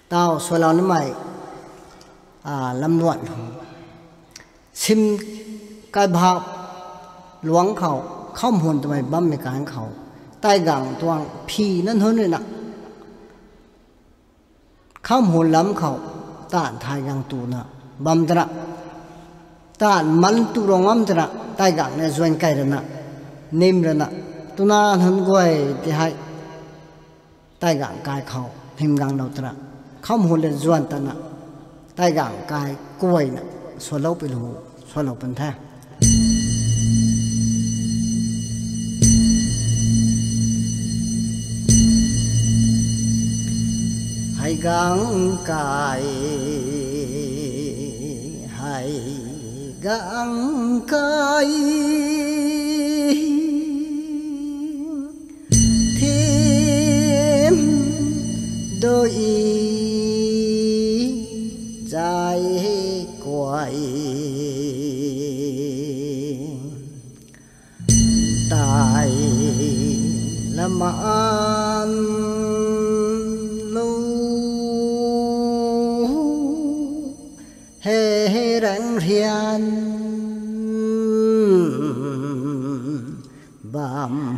tao xoay lao nó mày lâm luận sim cái bạc luống khẩu không hồn tụi mày bấm mày cán khẩu tai gẳng toang phi nên hơn nữa nè không hồn lắm khẩu tàn thai gẳng tu nè bấm ra tàn mắn tu rong âm ra tai gẳng này doanh cái rồi nè nem rồi nè tu na hơn quay thì hay tai gẳng cái khẩu thêm gẳng đầu ra không hồn lên doanh ta nè tai gẳng cái quay nè xoay lâu bị lù xoay lâu bên thang hãy gắng cài hãy gắng cài thêm đôi dài quay tại làm ăn hê răng hiền bám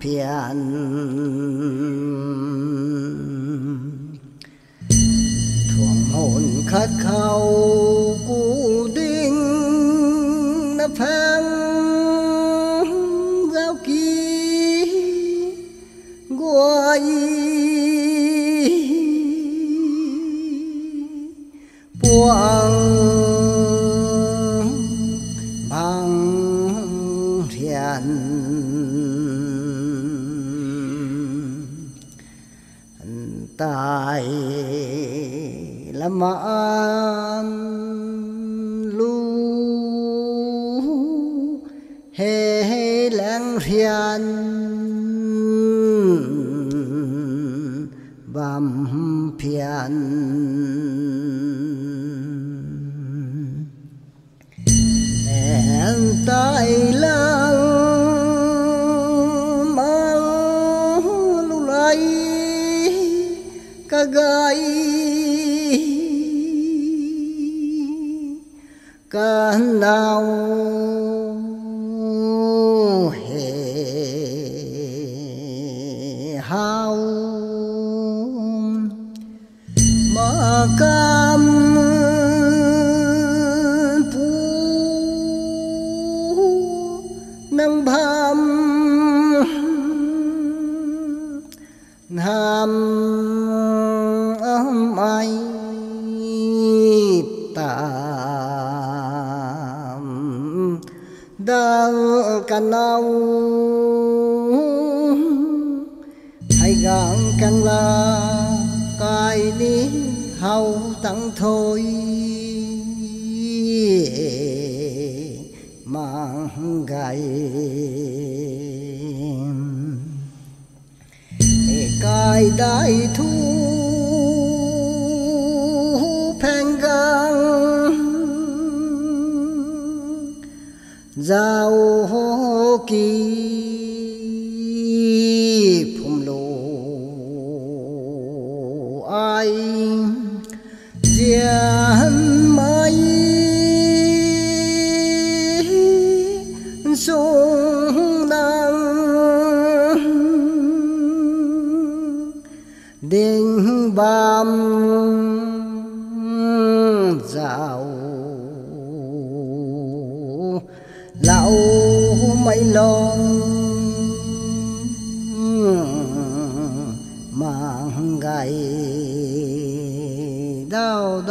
phiền thuồng hồn khát khao cụ đinh đã phang giao kỳ guai buông bằng thiền tại làm ăn lu hê lãng thiền bám phiền tại lăng mà lu lại cả gai cả nào hề hao mà cam nâng bám ham ai tạm đang cần nào hãy gắng càng là cái đi hậu tăng thôi mang gầy cái đại thu phèn gang giao kỳ phùng lộ ai diên mai sung năng đinh bám dạo lão mấy lòng mang gầy đau